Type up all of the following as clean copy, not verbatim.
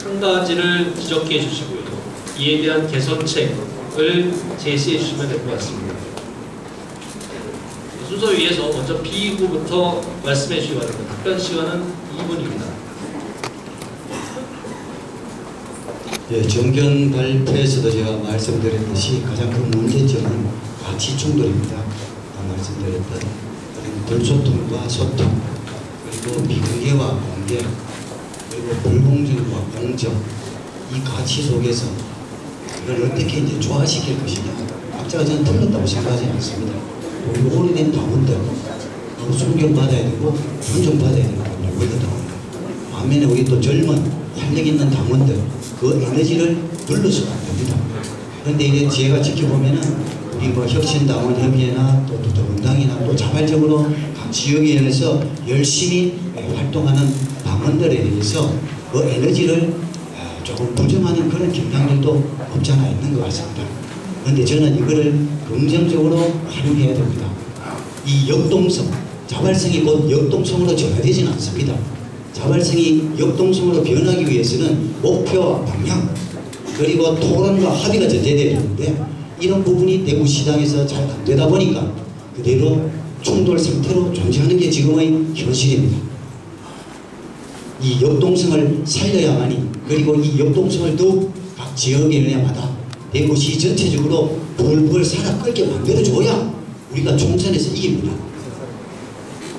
한 가지를 지적해 주시고요. 이에 대한 개선책을 제시해 주시면 될 것 같습니다. 순서 위에서 먼저 B 후보부터 말씀해 주시기 바랍니다. 답변 시간은 2분입니다. 예, 정견 발표에서도 제가 말씀드렸듯이 가장 큰 문제점은 가치 충돌입니다. 말씀드렸던 불소통과 소통, 그리고 비공개와 공개, 그리고 불공정과 공정, 이 가치 속에서 이걸 어떻게 이제 조화시킬 것이냐. 각자가 저는 틀렸다고 생각하지 않습니다. 우리 오래된 당원들 존경받아야 되고 존중받아야 되는 당원들거든요. 반면에 우리 또 젊은 활력 있는 당원들 그 에너지를 눌러서는 안 됩니다. 그런데 이제 제가 지켜보면은 우리 뭐 혁신당원협의회나 또 더불어민주당이나 또 자발적으로 각 지역위원회에서 열심히 활동하는 당원들에 대해서 그 에너지를 조금 부정하는 그런 경향들도 없지 않아 있는 것 같습니다. 그런데 저는 이거를 긍정적으로 활용해야 됩니다. 이 역동성, 자발성이 곧 역동성으로 전환되지는 않습니다. 자발성이 역동성으로 변하기 위해서는 목표와 방향 그리고 토론과 합의가 전제되어야 되는데 이런 부분이 대구시당에서 잘 안 되다 보니까 그대로 충돌 상태로 존재하는 게 지금의 현실입니다. 이 역동성을 살려야만이 그리고 이 역동성을 더욱 각 지역위원회마다 대구시 전체적으로 벌벌 살아 끓게 만들어줘야 우리가 총선에서 이깁니다.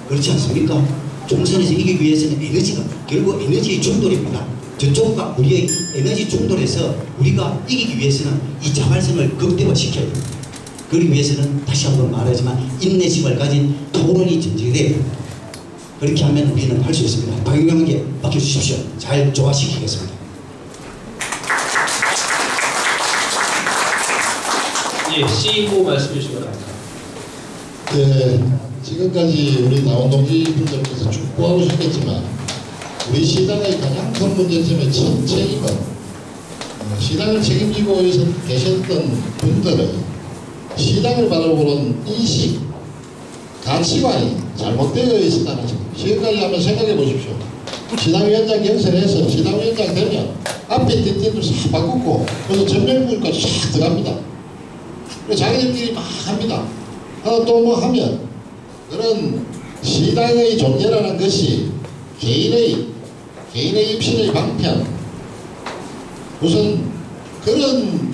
그렇지 않습니까? 총선에서 이기기 위해서는 에너지가 결국 에너지의 충돌입니다. 저쪽과 우리의 에너지 충돌에서 우리가 이기기 위해서는 이 자발성을 극대화시켜야 됩니다. 그러기 위해서는 다시 한번 말하지만 인내심을 가진 토론이 전제돼야 됩니다. 그렇게 하면 우리는 할 수 있습니다. 박영경에게 맡겨주십시오. 잘 조화시키겠습니다. 예, CEO 말씀해 주시기 바랍니다. 네, 지금까지 우리 나온 동지분들께서 쭉 보아오셨겠지만 우리 시당의 가장 큰 문제점의 첫 책임은 시당을 책임지고 계셨던 분들의 시당을 바라보는 인식, 가치관이 잘못되어 있었다는 점. 지금까지 한번 생각해 보십시오. 시당위원장 경선에서 시당위원장 되면 앞에 띠띠도 싹 바꾸고 그래서 전면부까지 싹 들어갑니다. 그래서 자기들끼리 막 합니다. 하나 또 뭐 하면 그런 시당의 존재라는 것이 개인의 입신의 방편, 우선 그런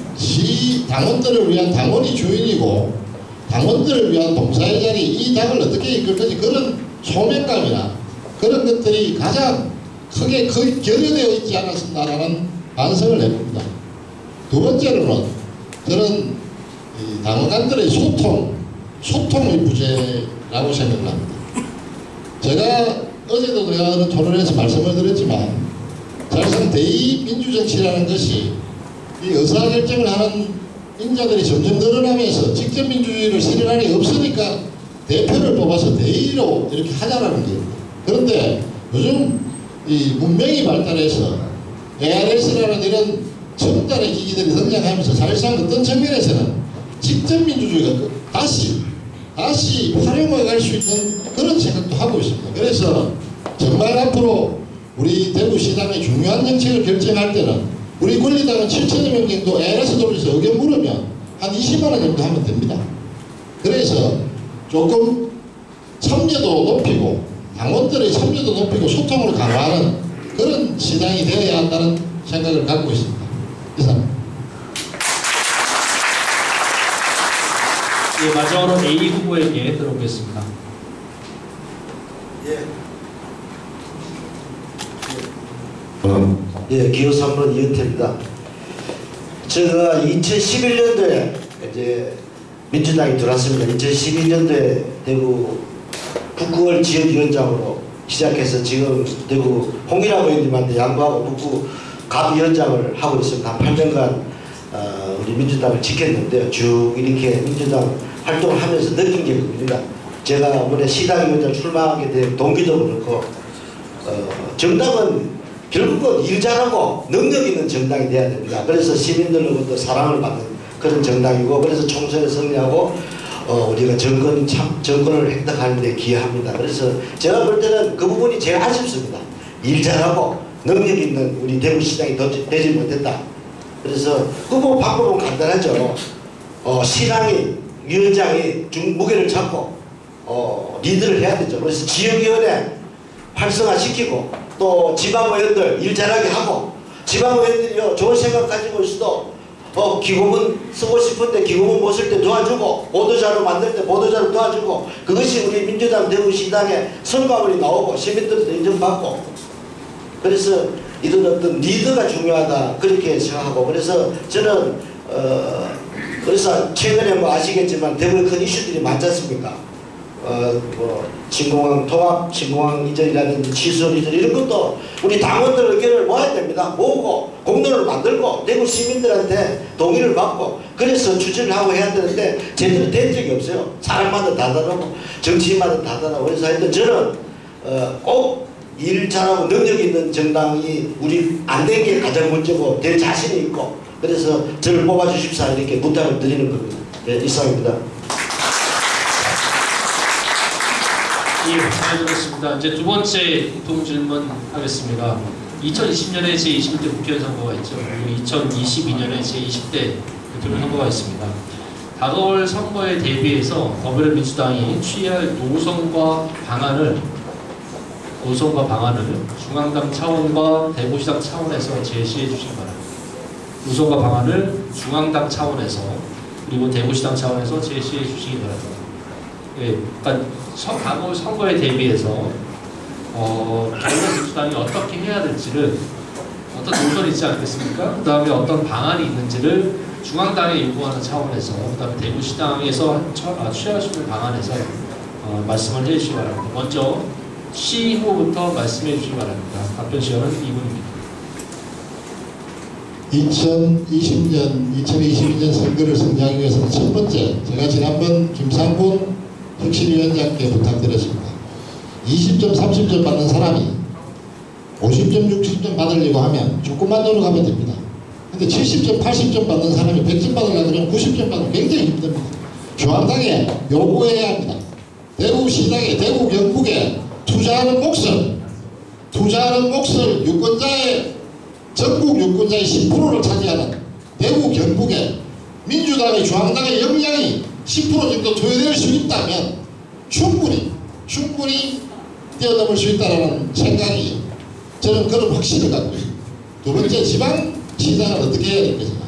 당원들을 위한 당원이 주인이고 당원들을 위한 봉사의 자리, 이 당을 어떻게 이끌 건지 그런 소명감이나 그런 것들이 가장 크게 결여되어 있지 않았나라는 반성을 해봅니다. 두 번째로는 그런 당원간들의 소통의 부재라고 생각을 합니다. 제가 어제도 내가 토론에서 말씀을 드렸지만 사실상 대의민주정치라는 것이 이 의사결정을 하는 인자들이 점점 늘어나면서 직접민주주의를 실현할 게 없으니까 대표를 뽑아서 대의로 이렇게 하자라는 겁니다. 그런데 요즘 이 문명이 발달해서 ARS라는 이런 첨단의 기기들이 등장하면서 사실상 어떤 측면에서는 직접민주주의가 다시 활용해 갈 수 있는 그런 생각도 하고 있습니다. 그래서 정말 앞으로 우리 대구시당의 중요한 정책을 결정할 때는 우리 권리당은 7천여 명 정도 ARS 돌려서 의견 물으면 한 20만 원 정도 하면 됩니다. 그래서 조금 참여도 높이고 당원들의 참여도 높이고 소통을 강화하는 그런 시당이 되어야 한다는 생각을 갖고 있습니다. 이상. 예, 마지막으로 A 후보에게 들어보겠습니다. 예, 기호 3번 이은태입니다. 제가 2011년도에 이제 민주당이 들어왔습니다. 2012년도에 대구 북구을 지역위원장으로 시작해서 지금 대구 홍일환 의원님한테 양보하고 북구 갑위원장을 하고 있습니다. 한 8년간 우리 민주당을 지켰는데요. 쭉 이렇게 민주당 활동을 하면서 느낀 게 그겁니다. 제가 이번에 시당위원장 출마하게 된 동기도 그렇고 정당은 결국은 일 잘하고 능력 있는 정당이 돼야 됩니다. 그래서 시민들로부터 사랑을 받는 그런 정당이고 그래서 총선에 승리하고 우리가 정권을 획득하는 데 기여합니다. 그래서 제가 볼 때는 그 부분이 제일 아쉽습니다. 일 잘하고 능력 있는 우리 대구시장이 되지 못했다. 그래서 후보 방법은 간단하죠. 시장이 위원장이 무게를 잡고 리드를 해야 되죠. 그래서 지역위원회 활성화시키고 또 지방의원들 일 잘하게 하고 지방의원들이 좋은 생각 가지고 있어도 기고문 쓰고 싶은데 기고문 못 쓸 때 도와주고 보도자료 만들 때 보도자료 도와주고 그것이 우리 민주당 대구시당의 성과물이 나오고 시민들도 인정받고 그래서 이런 어떤 리더가 중요하다 그렇게 생각하고 그래서 저는 그래서 최근에 뭐 아시겠지만 대구에 큰 이슈들이 많지 않습니까? 뭐 진공항 통합, 진공항 이전이라든지 시설 이전 이런 것도 우리 당원들 의견을 모아야 됩니다. 모으고 공론을 만들고 대구 시민들한테 동의를 받고 그래서 추진을 하고 해야 되는데 제대로 된 적이 없어요. 사람마다 다 다르고 정치인마다 다 다르고 그래서 하여튼 저는 꼭 일 잘하고 능력 있는 정당이 우리 안 된 게 가장 문제고 될 자신이 있고 그래서 저를 뽑아주십사 이렇게 부탁을 드리는 겁니다. 네, 이상입니다. 예, 잘 들었습니다. 이제 두 번째 동질문 하겠습니다. 2020년에 제21대 국회의원 선거가 있죠. 그리고 2022년에 제20대 대통령 선거가 있습니다. 다가올 선거에 대비해서 더불어민주당이 취할 노선과 방안을 중앙당 차원과 대구시당 차원에서 제시해 주시기 바랍니다. 노선과 방안을 중앙당 차원에서 그리고 대구시당 차원에서 제시해 주시기 바랍니다. 예, 그러니까 다가올 선거에 대비해서 더불어민주당이 어떻게 해야 될지를 어떤 노선이 있지 않겠습니까? 그 다음에 어떤 방안이 있는지를 중앙당에 요구하는 차원에서 그 다음에 대구시당에서 취할 수 있는 방안에서 말씀을 해주시기 바랍니다. 먼저 시 후보부터 말씀해 주시기 바랍니다. 답변 시간은 2분입니다. 2022년 선거를 승리하기 위해서는 첫 번째, 제가 지난번 김상곤 혁신위원장께 부탁드렸습니다. 20점, 30점 받는 사람이 50점, 60점 받으려고 하면 조금만 노력하면 됩니다. 근데 70점, 80점 받는 사람이 100점 받으려고 하면 90점 받으면 굉장히 힘듭니다. 중앙당에 요구해야 합니다. 대구시당에, 대구 경북에 투자하는 몫을 유권자의 전국 유권자의 10%를 차지하는 대구 경북에 민주당의 중앙당의 역량이 10% 정도 투여될 수 있다면 충분히 뛰어넘을 수 있다는 생각이 저는 그런 확신을 갖고 있습니다. 두 번째, 지방시장은 어떻게 해야 되겠냐.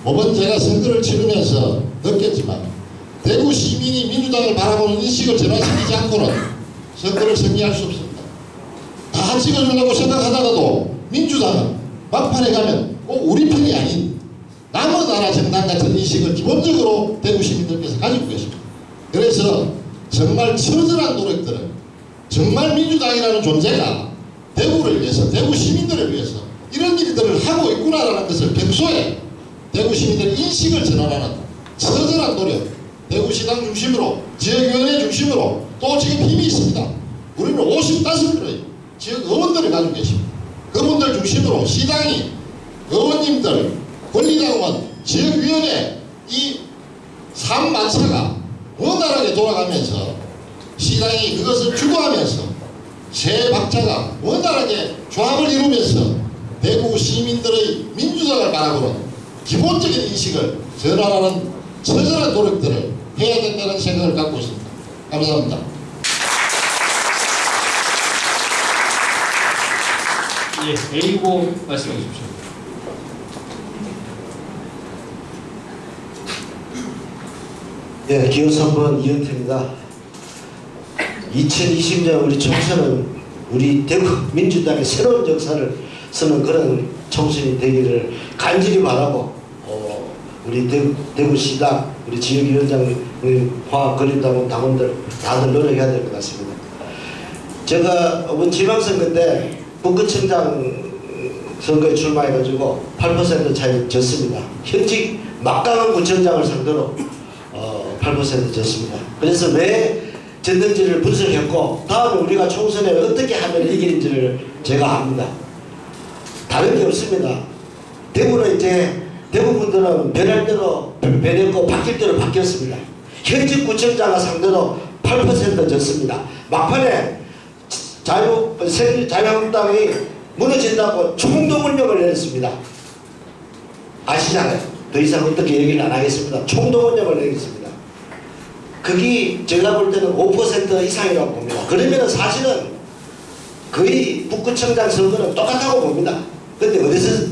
이번 제가 선거를 치르면서 느꼈지만 대구 시민이 민주당을 바라보는 인식을 전환시키지 않고는 선거를 승리할 수 없습니다. 다 찍어주려고 생각하다가도 민주당은 막판에 가면 꼭 우리 편이 아닌 남의 나라 정당 같은 인식을 기본적으로 대구 시민들께서 가지고 계십니다. 그래서 정말 처절한 노력들은 정말 민주당이라는 존재가 대구를 위해서, 대구 시민들을 위해서 이런 일들을 하고 있구나라는 것을 평소에 대구 시민들의 인식을 전환하는 처절한 노력, 대구시당 중심으로, 지역위원회 중심으로 또 지금 힘이 있습니다. 우리는 55%의 지역 의원들을 가지고 계십니다. 그분들 중심으로 시당이, 의원님들, 권리당원, 지역위원회 이 삼만차가 원활하게 돌아가면서 시당이 그것을 주도하면서 세 박자가 원활하게 조합을 이루면서 대구 시민들의 민주당을 바라보는 기본적인 인식을 전환하는 처절한 노력들을 해야 된다는 생각을 갖고 있습니다. 감사합니다. 예, A 후보 말씀해 주십시오. 예, 기호 3번 이은태입니다. 2020년 우리 총선은 우리 대구 민주당의 새로운 역사를 쓰는 그런 총선이 되기를 간절히 바라고 우리 대구시당, 우리 지역위원장과 권리당원 당원들 다들 노력해야 될 것 같습니다. 제가 이번 지방선거 때 북구청장 선거에 출마해가지고 8% 차이 졌습니다. 현직 막강한 구청장을 상대로 8% 졌습니다. 그래서 왜 졌는지를 분석했고 다음에 우리가 총선에 어떻게 하면 이기는지를 제가 압니다. 다른 게 없습니다. 대구는 이제 대부분들은 변할 대로 변했고 바뀔 대로 바뀌었습니다. 현직 구청장을 상대로 8% 졌습니다. 막판에 자유한국당이 무너진다고 총동원령을 내렸습니다. 아시잖아요. 더 이상 어떻게 얘기를 안 하겠습니다. 총동원령을 내렸습니다. 그게 제가 볼 때는 5% 이상이라고 봅니다. 그러면 사실은 거의 북구청장 선거는 똑같다고 봅니다. 근데 어디서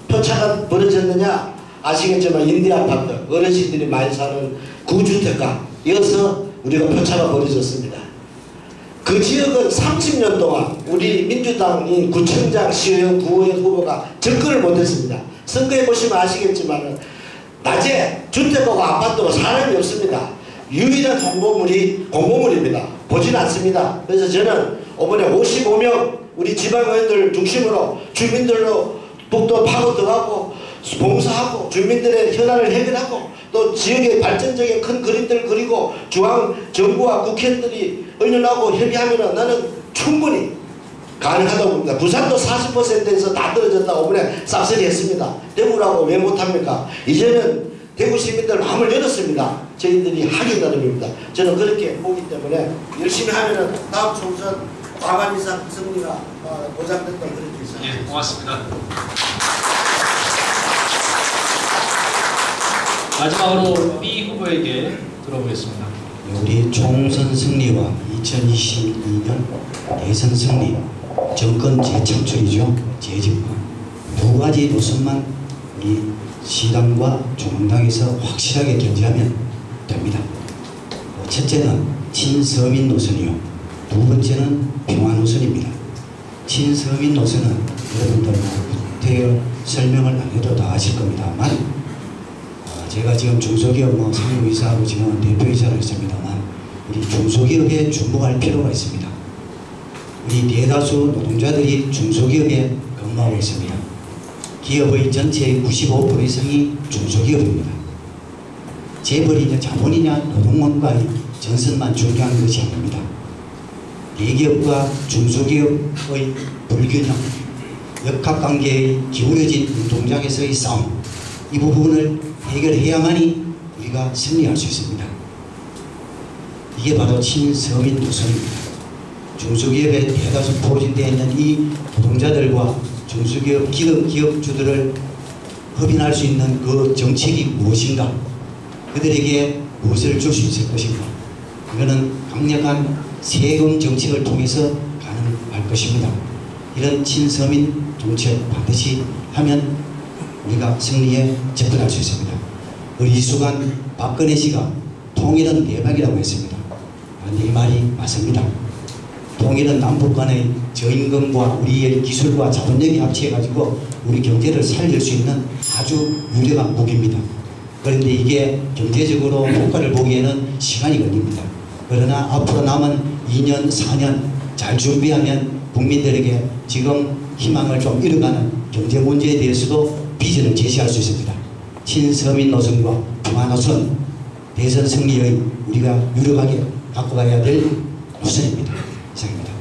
표차가 벌어졌느냐 아시겠지만 임대 아파트, 어르신들이 많이 사는 구주택가 이어서 우리가 표차가 벌어졌습니다. 그 지역은 30년 동안 우리 민주당이 구청장, 시의원, 구의원 후보가 접근을 못했습니다. 선거해 보시면 아시겠지만 낮에 주택하고 아파트로 사람이 없습니다. 유일한 홍보물이 공보물입니다. 보진 않습니다. 그래서 저는 이번에 55명 우리 지방의원들 중심으로 주민들로 북도 파고 들어가고 봉사하고 주민들의 현안을 해결하고 또 지역의 발전적인 큰 그림들을 그리고 중앙정부와 국회의원들이 의논하고 협의하면 나는 충분히 가능하다고 봅니다. 부산도 40%에서 다 떨어졌다고 이번에 싹쓸이 했습니다. 대구라고 왜 못합니까? 이제는 대구 시민들 마음을 열었습니다. 저희들이 하기 나름입니다. 저는 그렇게 보기 때문에 열심히 하면은 다음 총선 과반 이상 승리가 보장된다 그렇게 있습니다. 예, 고맙습니다. 마지막으로 B 후보에게 들어보겠습니다. 우리 총선 승리와 2022년 대선 승리, 정권 재창출이죠. 재집권. 두 가지 노선만 우리 시당과 중앙당에서 확실하게 견제하면 됩니다. 첫째는 친서민 노선이요. 두 번째는 평화 노선입니다. 친서민 노선은 여러분들 구태여 설명을 안 해도 다 아실 겁니다만 제가 지금 중소기업 상무이사하고 지금 대표이사를 했습니다만 우리 중소기업에 주목할 필요가 있습니다. 우리 대다수 노동자들이 중소기업에 근무하고 있습니다. 기업의 전체의 95% 이상이 중소기업입니다. 재벌이냐 자본이냐 노동원과의 전선만 중요한 것이 아닙니다. 대기업과 중소기업의 불균형, 역학관계의 기울어진 운동장에서의 싸움, 이 부분을 해결해야만이 우리가 승리할 수 있습니다. 이게 바로 친서민 노선입니다. 중소기업에 대다수 포진되어 있는 이 노동자들과 중소기업 기업주들을 협인할 수 있는 그 정책이 무엇인가? 그들에게 무엇을 줄 수 있을 것인가? 이거는 강력한 세금 정책을 통해서 가능할 것입니다. 이런 친서민 정책 반드시 하면 우리가 승리에 접근할 수 있습니다. 우리 이수관 박근혜 씨가 통일은 대박이라고 했습니다. 이 말이 맞습니다. 통일은 남북 간의 저임금과 우리의 기술과 자본력이 합치해가지고 우리 경제를 살릴 수 있는 아주 유력한 무기입니다. 그런데 이게 경제적으로 효과를 보기에는 시간이 걸립니다. 그러나 앞으로 남은 2년, 4년 잘 준비하면 국민들에게 지금 희망을 좀 잃어가는 경제 문제에 대해서도 비전을 제시할 수 있습니다. 친서민 노선과 평화 노선, 대선 승리의 우리가 유력하게 갖고 가야 될 노선입니다. 이상입니다.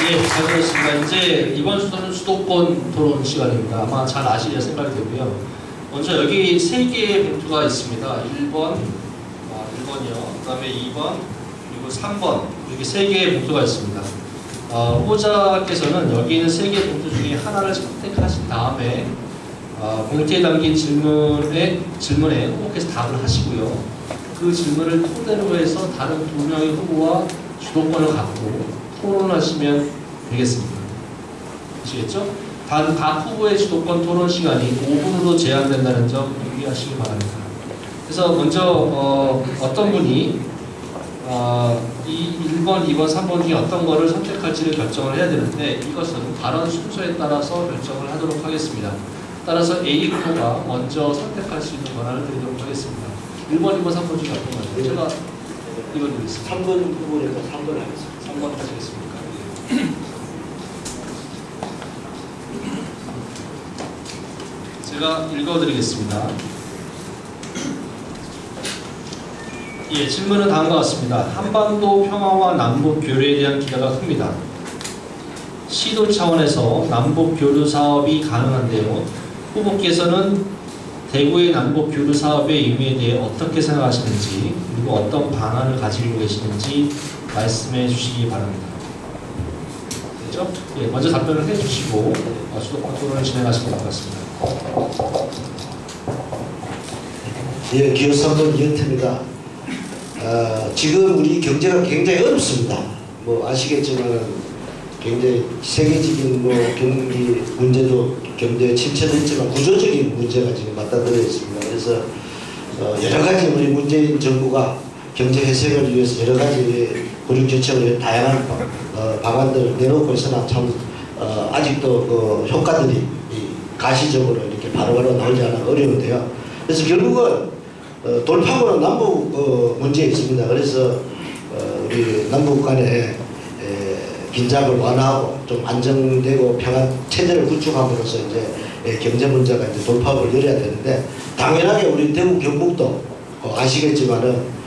예, 잘 들었습니다. 이제 이번 수도는 수도권 토론 시간입니다. 아마 잘 아시리라 생각이 되고요. 먼저 여기 3개의 봉투가 있습니다. 1번, 1번이요. 그 다음에 2번, 그리고 3번. 이렇게 3개의 봉투가 있습니다. 후보자께서는 여기 있는 3개의 봉투 중에 하나를 선택하신 다음에 봉투에 담긴 질문에 후보께서 답을 하시고요. 그 질문을 토대로 해서 다른 2명의 후보와 주도권을 갖고 토론하시면 되겠습니다. 아시겠죠? 단 각 후보의 주도권 토론 시간이 5분으로 제한된다는 점 유의하시기 바랍니다. 그래서 먼저 어떤 분이 이 1번, 2번, 3번 중에 어떤 거를 선택할지를 결정을 해야 되는데 이것은 다른 순서에 따라서 결정을 하도록 하겠습니다. 따라서 A 후보가 먼저 선택할 수 있는 권한을 드리도록 하겠습니다. 1번, 2번, 3번 중에 어떤 거죠? 제가 읽어드리겠습니다. 3번 후보니까 3번 하겠습니다. 3번 하시겠습니까? 제가 읽어드리겠습니다. 예, 질문은 다음과 같습니다. 한반도 평화와 남북 교류에 대한 기대가 큽니다. 시도 차원에서 남북 교류 사업이 가능한데요. 후보께서는 대구의 남북 교류 사업의 의미에 대해 어떻게 생각하시는지 그리고 어떤 방안을 가지고 계시는지 말씀해 주시기 바랍니다. 있죠? 예, 먼저 답변을 해주시고 수도권 토론을 진행하시면 될 것 같습니다. 예, 기호 3번 이현태입니다. 지금 우리 경제가 굉장히 어렵습니다. 뭐 아시겠지만 굉장히 세계적인 뭐 경기 문제도 경제 침체도 있지만 구조적인 문제가 지금 맞닥뜨려 있습니다. 그래서 여러 가지 우리 문재인 정부가 경제 회생을 위해서 여러 가지 고륙정책을 다양한 방안들을 내놓고 있으나 참 아직도 그 효과들이 가시적으로 이렇게 바로바로 나오지 않아 어려운데요. 그래서 결국은 돌파구는 남북 문제에 있습니다. 그래서 우리 남북 간에 긴장을 완화하고 좀 안정되고 평안 체제를 구축함으로써 이제 경제 문제가 이제 돌파구를 열어야 되는데, 당연하게 우리 대구 경북도 아시겠지만은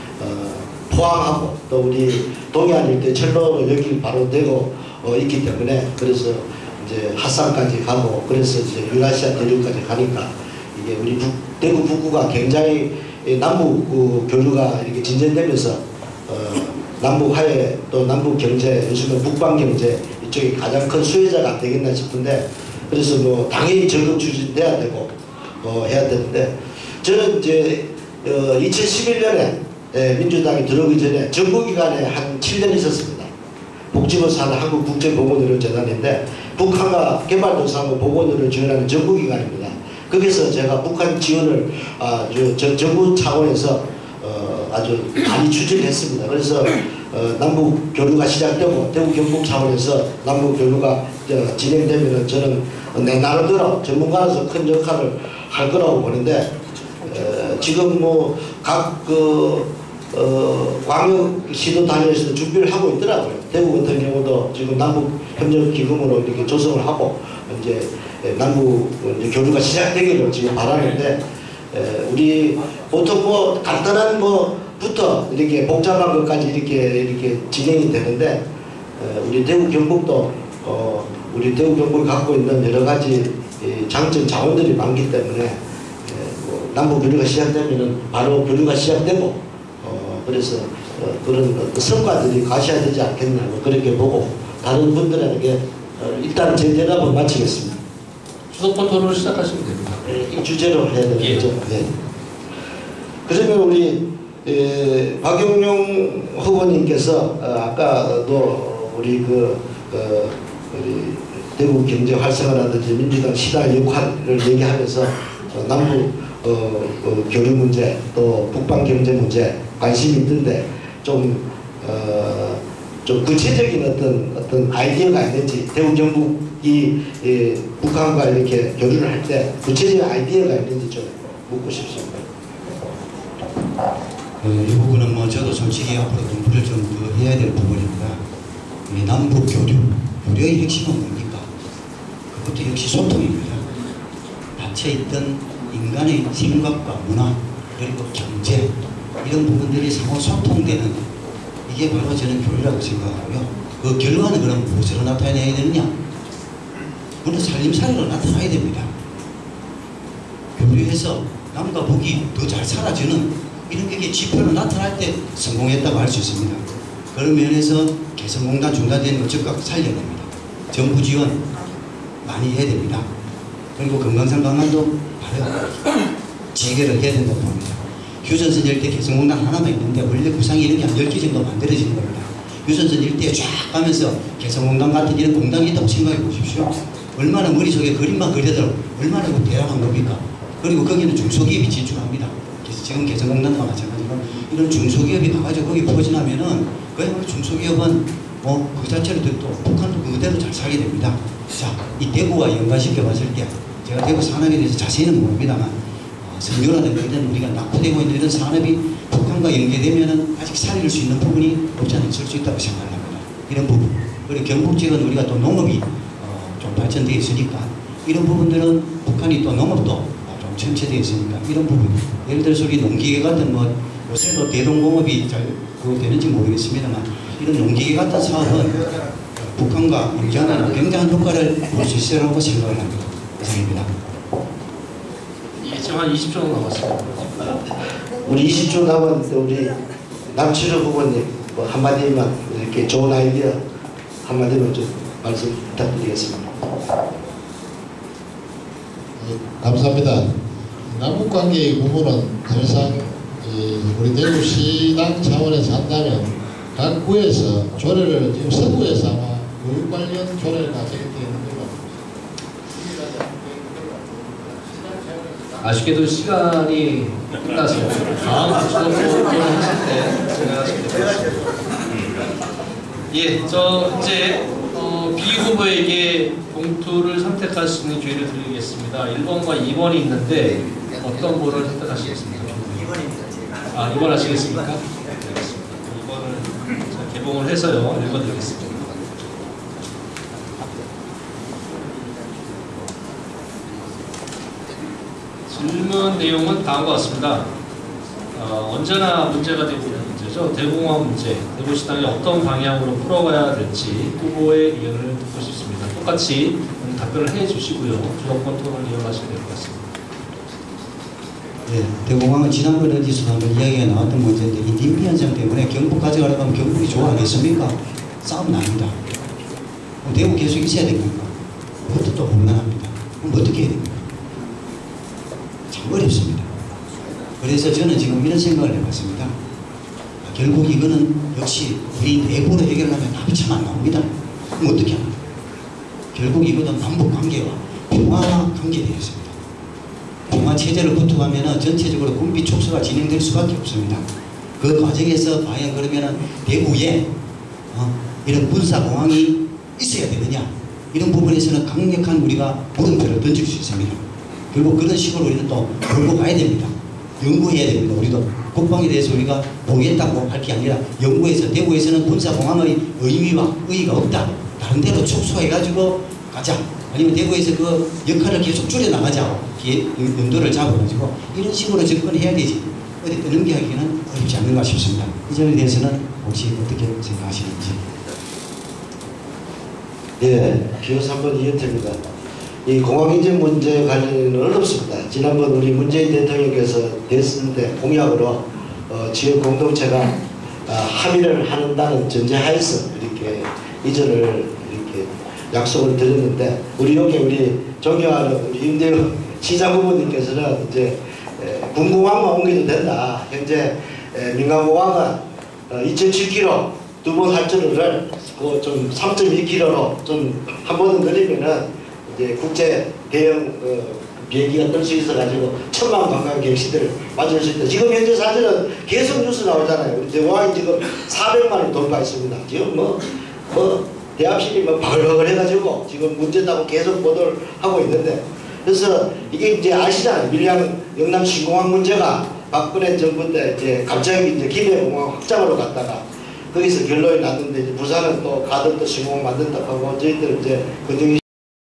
포항하고 또 우리 동해안 일대 철로로 여기 바로 되고 있기 때문에, 그래서 이제 하산까지 가고 그래서 이제 유라시아 대륙까지 가니까 이게 우리 대구 북구가 굉장히 남북 교류가 이렇게 진전되면서 남북 화해 또 남북 경제, 요즘은 북방 경제 이쪽이 가장 큰 수혜자가 안 되겠나 싶은데, 그래서 뭐 당연히 적극 추진돼야 되고 해야 되는데, 저는 이제 2011년에 민주당이 들어오기 전에 정부기관에 한 7년 있었습니다. 복지부산 한국국제보건의료재단인데 북한과 개발도상국 보건의료 지원하는 정부기관입니다. 거기서 제가 북한 지원을 정부 차원에서 아주 많이 추진했습니다. 그래서 남북 교류가 시작되고 대구 경북 차원에서 남북 교류가 진행되면은 저는 내 나름대로 전문가로서 큰 역할을 할 거라고 보는데, 지금 뭐 각 광역시도 단위에서 준비를 하고 있더라고요. 대구 같은 경우도 지금 남북 협력 기금으로 이렇게 조성을 하고 이제 남북 이제 교류가 시작되기를 지금 바라는데, 우리 보통 뭐 간단한 뭐부터 이렇게 복잡한 것까지 이렇게 진행이 되는데, 우리 대구 경북도 우리 대구 경북이 갖고 있는 여러 가지 장점 자원들이 많기 때문에 남북 교류가 시작되면은 바로 교류가 시작되고 그래서 그런 성과들이 가셔야 되지 않겠나 뭐 그렇게 보고 다른 분들에게 일단 제 대답을 마치겠습니다. 수도권 토론을 시작하시면 됩니다. 이 주제로 해야 되겠죠. 예. 그러면 우리 박영용 후보님께서 아까도 우리 우리 대구 경제 활성화라든지 민주당 시당 역할을 얘기하면서 남북 교류 문제 또 북방 경제 문제 관심이 있던데 좀 구체적인 어떤 아이디어가 있는지, 대구 경북이 북한과 이렇게 교류를 할 때 구체적인 아이디어가 있는지 좀 묻고 싶습니다. 이 부분은 뭐 저도 솔직히 앞으로 공부를 좀 더 해야 될 부분입니다. 이 남북 교류의 핵심은 뭡니까? 그것도 역시 소통입니다. 닫혀있던 인간의 생각과 문화 그리고 경제 이런 부분들이 상호 소통되는, 이게 바로 저는 교류라고 생각하고요. 그 결과는 그럼 무엇으로 나타내야 되느냐? 우리는 살림살이로 나타나야 됩니다. 교류해서 남과 북이 더 잘 살아주는 이런 게 지표로 나타날 때 성공했다고 할 수 있습니다. 그런 면에서 개성공단 중단되는 거 즉각 살려야 됩니다. 정부 지원 많이 해야 됩니다. 그리고 금강산 강만도 바로 재개를 해야 된다고 봅니다. 휴전선 일대 개성공단 하나만 있는데 원래 구상이 이렇게 한 10개 정도 만들어지는 겁니다. 휴전선 일대에 쫙 가면서 개성공단 같은 이런 공단이 있다고 생각해 보십시오. 얼마나 머릿속에 그림만 그려도 얼마나 대단한 겁니까? 그리고 거기는 중소기업이 진출합니다. 그래서 지금 개성공단과 마찬가지로 이런 중소기업이 가가지고 거기 포진하면은 그야말로 중소기업은 그 자체로 또 북한도 그대로 잘 살게 됩니다. 자, 이 대구와 연관시켜 봤을 때 제가 대구 산업에 대해서 자세히는 모릅니다만 선교라든가 이런 우리가 낙후되고 있는 이런 산업이 북한과 연계되면은 아직 살릴 수 있는 부분이 없지 않아 있을 수 있다고 생각합니다. 이런 부분. 그리고 경북 지역은 우리가 또 농업이 좀 발전되어 있으니까 이런 부분들은 북한이 또 농업도 좀 침체되어 있으니까 이런 부분. 예를 들어서 우리 농기계 같은 요새도 대동공업이 잘 되는지 모르겠습니다만 이런 농기계 같은 사업은 북한과 연계하는 굉장한 효과를 볼 수 있으라고 생각을 합니다. 이상입니다. 예, 지금 한 20초 정도 남았습니다. 우리 20초 남았는데 우리 남철호 후보님 한마디만 이렇게 좋은 아이디어 한마디만 좀 말씀 부탁드리겠습니다. 감사합니다. 남북관계 부분은 사실상 우리 대구시당 차원에서 한다면 각 구에서 조례를 지금 서구에서 아마 교육 관련 조례가 제기되는 걸로 아쉽게도 시간이 끝나서 다음 주로 하실 때 진행하시게 되겠습니다. 예, 저 이제 비후보에게 봉투를 선택할 수 있는 기회를 드리겠습니다. 1번과 2번이 있는데 어떤 거를 선택하시겠습니까? 2번입니다. 아, 2번 하시겠습니까? 네, 알겠습니다. 2번을 제가 개봉을 해서요. 읽어드리겠습니다. 질문 내용은 다음과 같습니다. 언제나 문제가 되고 있는 문제죠. 대공황 문제, 대구시당이 어떤 방향으로 풀어가야 될지 후보의 의견을 듣고 싶습니다. 똑같이 답변을 해주시고요. 주도권 토론을 이어가시면 될 것 같습니다. 네, 대공황은 지난번에 어디서 한번 이야기가 나왔던 문제인데 이 님비 현상 때문에 경북 가져가려고 하면 경북이 좋아하겠습니까? 싸움 납니다. 대구 계속 있어야 됩니까? 그것도 또 곤란합니다. 그럼 어떻게 해야 됩니까? 참 어렵습니다. 그래서 저는 지금 이런 생각을 해봤습니다. 결국 이거는 역시 우리 내부로 해결하면 답이 참 안 나옵니다. 그럼 어떻게 하나? 결국 이거는 남북관계와 평화관계 되겠습니다. 평화체제를 구축하면 전체적으로 군비 축소가 진행될 수밖에 없습니다. 그 과정에서 과연 그러면 대구에 이런 군사공항이 있어야 되느냐, 이런 부분에서는 강력한 우리가 물음표를 던질 수 있습니다. 결국 그런 식으로 우리는 또 몰고 가야 됩니다. 연구해야 됩니다. 우리도 국방에 대해서 우리가 보겠다고 할 게 아니라 연구해서 대구에서는 군사공항의 의미와 의의가 없다. 다른 데로 축소해가지고 가자. 아니면 대구에서 그 역할을 계속 줄여나가자. 연도를 잡아가지고 이런 식으로 접근해야 되지. 어디 넘겨가기는 어렵지 않는가 싶습니다. 이 점에 대해서는 혹시 어떻게 생각하시는지. 예, 기호 3번 이현태입니다. 이 공항인증 문제 관련은 어렵습니다. 지난번 우리 문재인 대통령께서 됐는데 공약으로 지역 공동체가 합의를 한다는 전제하에서 이렇게 이전을 이렇게 약속을 드렸는데 우리 존경하는 우리 임대우 시장 후보님께서는 이제 군공항만 옮겨도 된다. 현재 민간공항은 2.7km 두 번 할증을 좀 3.2km로 좀 한 번은 늘리면은 이제 국제 대형 비행기가 뜰 수 있어가지고 1000만 관광객시들 맞을 수 있다. 지금 현재 사실은 계속 뉴스 나오잖아요. 우리 대공항이 지금 400만이 돌파했습니다. 지금 대합실이 바글바글 해가지고 지금 문제다고 계속 보도를 하고 있는데, 그래서 이게 이제 아시잖아요. 밀양 영남 신공항 문제가 박근혜 정부 때 이제 갑자기 이제 김해공항 확장으로 갔다가 거기서 결론이 났는데 이제 부산은 또 가덕도 신공항 만든다 하고 저희들 이제